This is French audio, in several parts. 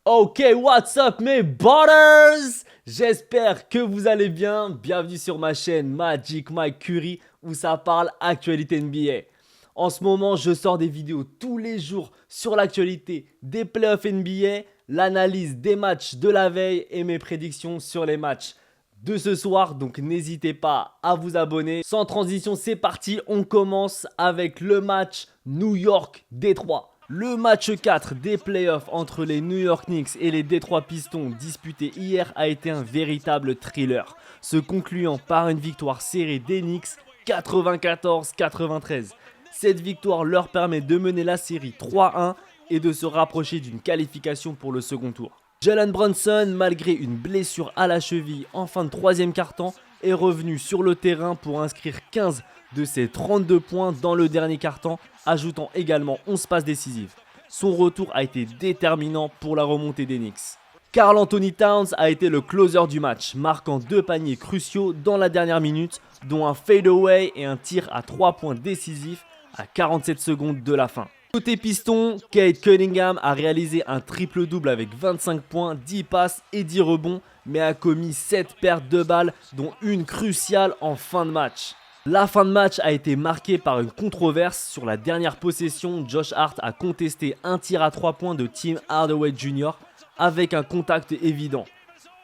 Ok, what's up mes butters? J'espère que vous allez bien. Bienvenue sur ma chaîne Magic Mike Curry où ça parle actualité NBA. En ce moment, je sors des vidéos tous les jours sur l'actualité des playoffs NBA, l'analyse des matchs de la veille et mes prédictions sur les matchs de ce soir. Donc n'hésitez pas à vous abonner. Sans transition, c'est parti. On commence avec le match New York-Détroit. Le match 4 des playoffs entre les New York Knicks et les Détroit Pistons disputé hier a été un véritable thriller, se concluant par une victoire serrée des Knicks 94-93. Cette victoire leur permet de mener la série 3-1 et de se rapprocher d'une qualification pour le second tour. Jalen Brunson, malgré une blessure à la cheville en fin de troisième quart-temps, est revenu sur le terrain pour inscrire 15 de ses 32 points dans le dernier quart-temps, ajoutant également 11 passes décisives. Son retour a été déterminant pour la remontée des Knicks. Karl Anthony Towns a été le closer du match, marquant 2 paniers cruciaux dans la dernière minute, dont un fadeaway et un tir à 3 points décisif à 47 secondes de la fin. Côté Piston, Cade Cunningham a réalisé un triple-double avec 25 points, 10 passes et 10 rebonds, mais a commis 7 pertes de balles, dont une cruciale en fin de match. La fin de match a été marquée par une controverse. Sur la dernière possession, Josh Hart a contesté un tir à 3 points de Tim Hardaway Jr. avec un contact évident.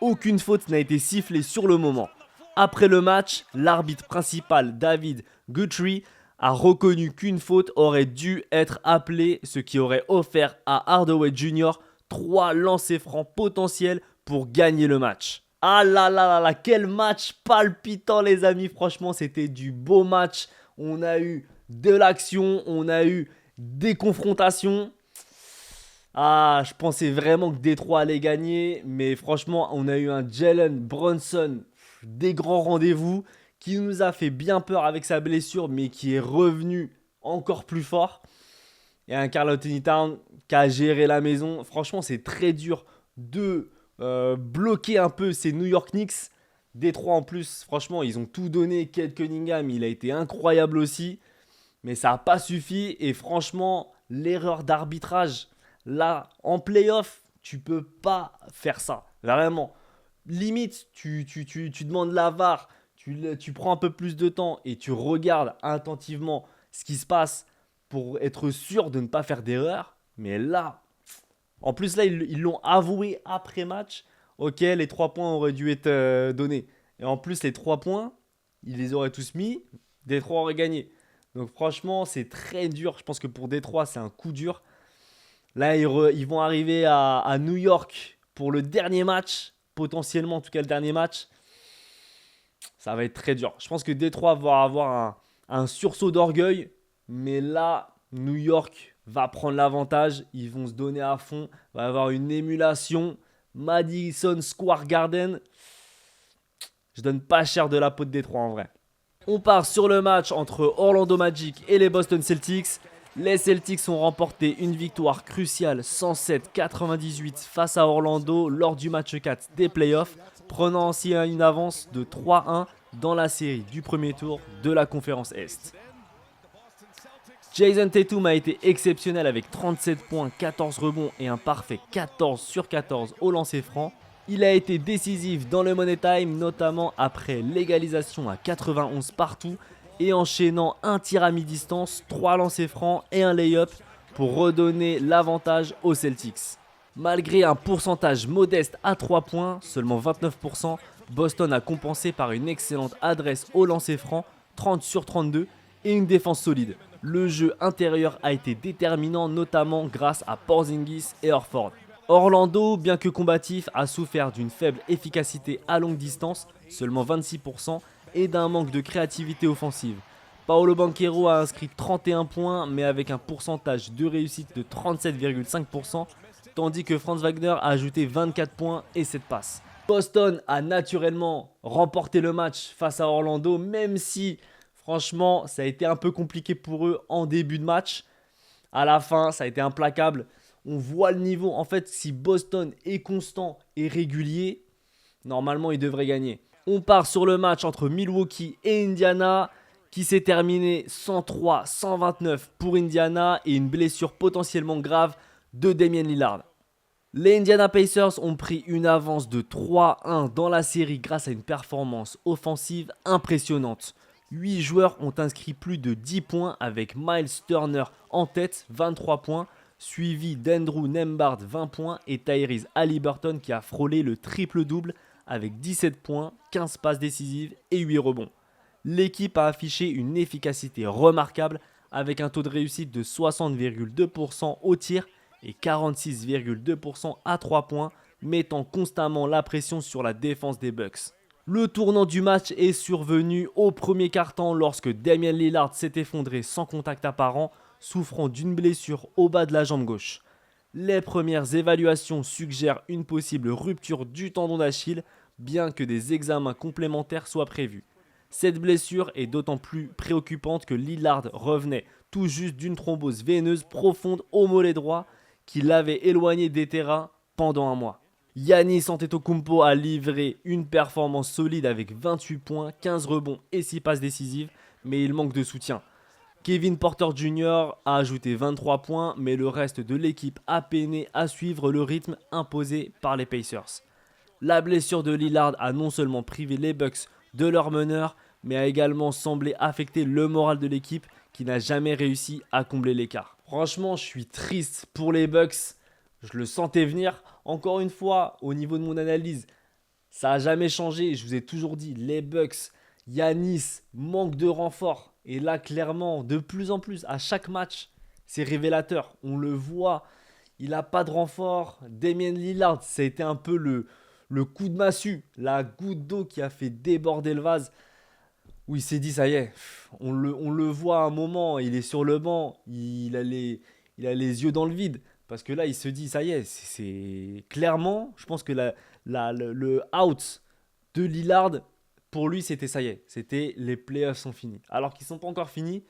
Aucune faute n'a été sifflée sur le moment. Après le match, l'arbitre principal David Guthrie a reconnu qu'une faute aurait dû être appelée, ce qui aurait offert à Hardaway Jr. 3 lancers francs potentiels pour gagner le match. Ah là là là là, quel match palpitant les amis, franchement c'était du beau match. On a eu de l'action, on a eu des confrontations. Ah, je pensais vraiment que Détroit allait gagner, mais franchement on a eu un Jalen Brunson des grands rendez-vous qui nous a fait bien peur avec sa blessure, mais qui est revenu encore plus fort. Et un Karl Anthony Towns qui a géré la maison. Franchement c'est très dur de bloquer un peu ces New York Knicks. Détroit en plus, franchement, ils ont tout donné. Cade Cunningham, il a été incroyable aussi. Mais ça n'a pas suffi. Et franchement, l'erreur d'arbitrage, là, en playoff, tu peux pas faire ça. Vraiment. Limite, tu demandes la VAR, tu prends un peu plus de temps et tu regardes attentivement ce qui se passe pour être sûr de ne pas faire d'erreur. Mais là, en plus, là, ils l'ont avoué après match. Ok, les 3 points auraient dû être donnés. Et en plus, les 3 points, ils les auraient tous mis. Détroit aurait gagné. Donc franchement, c'est très dur. Je pense que pour Détroit, c'est un coup dur. Là, ils vont arriver à New York pour le dernier match. Potentiellement, en tout cas, le dernier match. Ça va être très dur. Je pense que Détroit va avoir un sursaut d'orgueil. Mais là, New York va prendre l'avantage, ils vont se donner à fond, va y avoir une émulation. Madison Square Garden, je donne pas cher de la peau de Détroit en vrai. On part sur le match entre Orlando Magic et les Boston Celtics. Les Celtics ont remporté une victoire cruciale 107-98 face à Orlando lors du match 4 des playoffs, prenant ainsi une avance de 3-1 dans la série du premier tour de la conférence Est. Jason Tatum a été exceptionnel avec 37 points, 14 rebonds et un parfait 14 sur 14 au lancer franc. Il a été décisif dans le Money Time, notamment après l'égalisation à 91 partout et enchaînant un tir à mi-distance, 3 lancers francs et un lay-up pour redonner l'avantage aux Celtics. Malgré un pourcentage modeste à 3 points, seulement 29%, Boston a compensé par une excellente adresse au lancer franc, 30 sur 32 et une défense solide. Le jeu intérieur a été déterminant, notamment grâce à Porzingis et Horford. Orlando, bien que combatif, a souffert d'une faible efficacité à longue distance, seulement 26%, et d'un manque de créativité offensive. Paolo Banchero a inscrit 31 points, mais avec un pourcentage de réussite de 37,5%, tandis que Franz Wagner a ajouté 24 points et 7 passes. Boston a naturellement remporté le match face à Orlando, même si franchement, ça a été un peu compliqué pour eux en début de match. À la fin, ça a été implacable. On voit le niveau. En fait, si Boston est constant et régulier, normalement, ils devraient gagner. On part sur le match entre Milwaukee et Indiana qui s'est terminé 103-129 pour Indiana et une blessure potentiellement grave de Damian Lillard. Les Indiana Pacers ont pris une avance de 3-1 dans la série grâce à une performance offensive impressionnante. 8 joueurs ont inscrit plus de 10 points avec Miles Turner en tête, 23 points, suivi d'Andrew Nembhard, 20 points, et Tyrese Haliburton qui a frôlé le triple-double avec 17 points, 15 passes décisives et 8 rebonds. L'équipe a affiché une efficacité remarquable avec un taux de réussite de 60,2% au tir et 46,2% à 3 points, mettant constamment la pression sur la défense des Bucks. Le tournant du match est survenu au premier quart-temps lorsque Damian Lillard s'est effondré sans contact apparent, souffrant d'une blessure au bas de la jambe gauche. Les premières évaluations suggèrent une possible rupture du tendon d'Achille, bien que des examens complémentaires soient prévus. Cette blessure est d'autant plus préoccupante que Lillard revenait tout juste d'une thrombose veineuse profonde au mollet droit qui l'avait éloigné des terrains pendant un mois. Giannis Antetokounmpo a livré une performance solide avec 28 points, 15 rebonds et 6 passes décisives, mais il manque de soutien. Kevin Porter Jr. a ajouté 23 points, mais le reste de l'équipe a peiné à suivre le rythme imposé par les Pacers. La blessure de Lillard a non seulement privé les Bucks de leur meneur, mais a également semblé affecter le moral de l'équipe qui n'a jamais réussi à combler l'écart. Franchement, je suis triste pour les Bucks. Je le sentais venir. Encore une fois, au niveau de mon analyse, ça n'a jamais changé. Je vous ai toujours dit, les Bucks, Giannis, manque de renfort. Et là, clairement, de plus en plus, à chaque match, c'est révélateur. On le voit, il n'a pas de renfort. Damian Lillard, ça a été un peu le coup de massue, la goutte d'eau qui a fait déborder le vase. Où il s'est dit, ça y est, on le voit à un moment, il est sur le banc, il a les yeux dans le vide. Parce que là, il se dit, ça y est, c'est clairement, je pense que le out de Lillard, pour lui, c'était ça y est. C'était les playoffs sont finis. Alors qu'ils ne sont pas encore finis,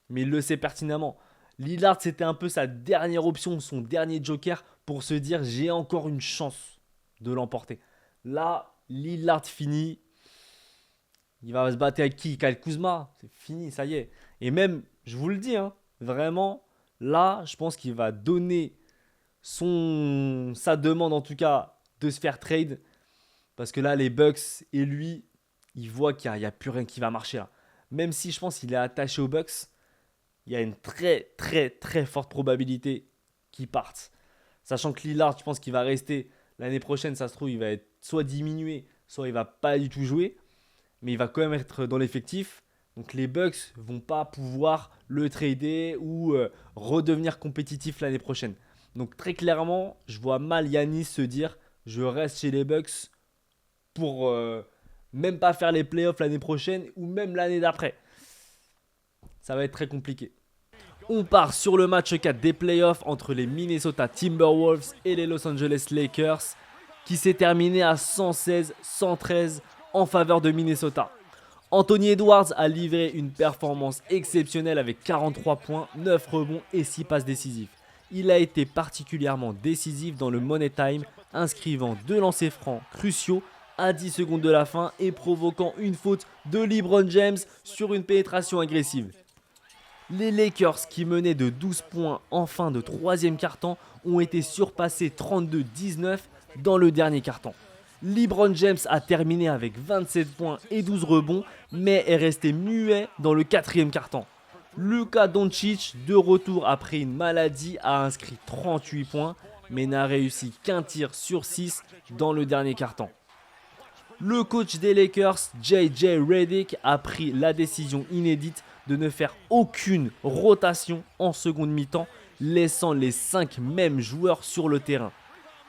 mais il le sait pertinemment. Lillard, c'était un peu sa dernière option, son dernier joker pour se dire, j'ai encore une chance de l'emporter. Là, Lillard finit. Il va se battre avec qui? Kyle Kuzma. C'est fini, ça y est. Et même, je vous le dis, hein, vraiment, là, je pense qu'il va donner sa demande, en tout cas, de se faire trade. Parce que là, les Bucks et lui, ils voient qu'il n'y a plus rien qui va marcher là. Même si je pense qu'il est attaché aux Bucks, il y a une très, très, très forte probabilité qu'il parte. Sachant que Lillard, je pense qu'il va rester l'année prochaine, ça se trouve, il va être soit diminué, soit il va pas du tout jouer. Mais il va quand même être dans l'effectif. Donc les Bucks vont pas pouvoir le trader ou redevenir compétitif l'année prochaine. Donc très clairement, je vois mal Giannis se dire je reste chez les Bucks pour même pas faire les playoffs l'année prochaine ou même l'année d'après. Ça va être très compliqué. On part sur le match 4 des playoffs entre les Minnesota Timberwolves et les Los Angeles Lakers qui s'est terminé à 116-113 en faveur de Minnesota. Anthony Edwards a livré une performance exceptionnelle avec 43 points, 9 rebonds et 6 passes décisives. Il a été particulièrement décisif dans le Money Time, inscrivant 2 lancers francs cruciaux à 10 secondes de la fin et provoquant une faute de LeBron James sur une pénétration agressive. Les Lakers, qui menaient de 12 points en fin de troisième quart-temps, ont été surpassés 32-19 dans le dernier quart-temps. LeBron James a terminé avec 27 points et 12 rebonds, mais est resté muet dans le quatrième quart-temps. Luka Doncic, de retour après une maladie, a inscrit 38 points, mais n'a réussi qu'un tir sur 6 dans le dernier quart-temps. Le coach des Lakers, J.J. Redick, a pris la décision inédite de ne faire aucune rotation en seconde mi-temps, laissant les 5 mêmes joueurs sur le terrain.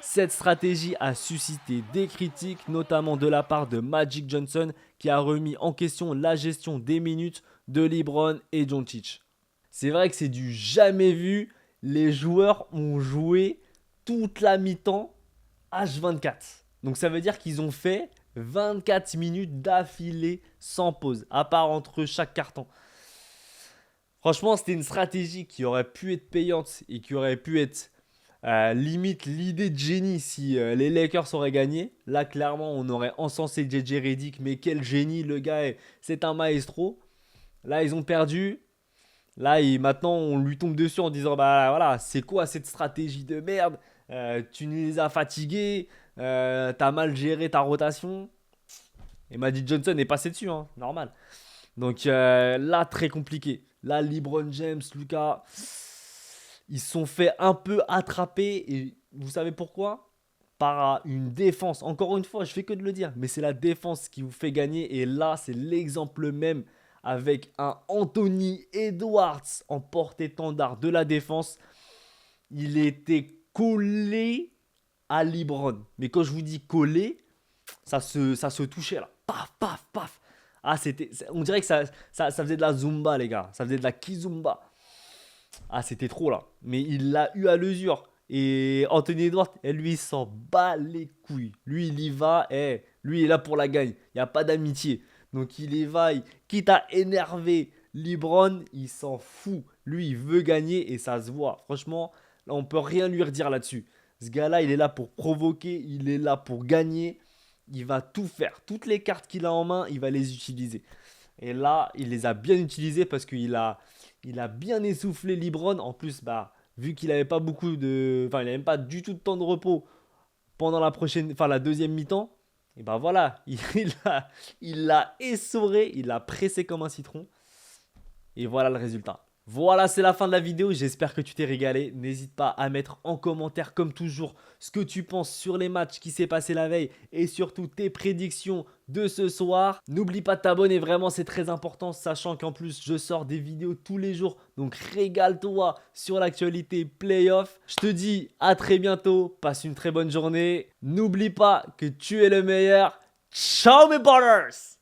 Cette stratégie a suscité des critiques, notamment de la part de Magic Johnson, qui a remis en question la gestion des minutes de LeBron et Doncic. C'est vrai que c'est du jamais vu. Les joueurs ont joué toute la mi-temps H24. Donc ça veut dire qu'ils ont fait 24 minutes d'affilée sans pause, à part entre chaque carton. Franchement, c'était une stratégie qui aurait pu être payante et qui aurait pu être limite l'idée de génie si les Lakers auraient gagné. Là, clairement, on aurait encensé JJ Redick, mais quel génie, le gars, c'est un maestro. Là, ils ont perdu. Là, maintenant, on lui tombe dessus en disant bah voilà, c'est quoi cette stratégie de merde? tu nous les as fatigués, t'as mal géré ta rotation. Et Magic Johnson est passé dessus, hein, normal. Donc là, très compliqué. Là, LeBron James, Luka, ils se sont fait un peu attraper. Et vous savez pourquoi? Par une défense. Encore une fois, je fais que de le dire, mais c'est la défense qui vous fait gagner. Et là, c'est l'exemple même avec un Anthony Edwards en porte-étendard de la défense. Il était collé à LeBron. Mais quand je vous dis collé, ça se touchait là. Paf, paf, paf. Ah, on dirait que ça faisait de la Zumba, les gars. Ça faisait de la Kizumba. Ah, c'était trop là. Mais il l'a eu à l'usure. Et Anthony Edwards, lui, il s'en bat les couilles. Lui, il y va. Lui, il est là pour la gagne. Il n'y a pas d'amitié. Donc, il y va. Quitte à énerver LeBron, il s'en fout. Lui, il veut gagner et ça se voit. Franchement, là, on peut rien lui redire là-dessus. Ce gars-là, il est là pour provoquer. Il est là pour gagner. Il va tout faire. Toutes les cartes qu'il a en main, il va les utiliser. Et là, il les a bien utilisées parce qu'il a bien essoufflé LeBron. En plus, bah, vu qu'il n'avait pas beaucoup de. Enfin, il n'avait même pas du tout de temps de repos pendant la deuxième mi-temps. Et bah voilà, il l'a essoré, il l'a pressé comme un citron. Et voilà le résultat. Voilà, c'est la fin de la vidéo. J'espère que tu t'es régalé. N'hésite pas à mettre en commentaire, comme toujours, ce que tu penses sur les matchs qui s'est passé la veille et surtout tes prédictions de ce soir. N'oublie pas de t'abonner, vraiment, c'est très important, sachant qu'en plus, je sors des vidéos tous les jours. Donc, régale-toi sur l'actualité playoff. Je te dis à très bientôt. Passe une très bonne journée. N'oublie pas que tu es le meilleur. Ciao, mes brothers!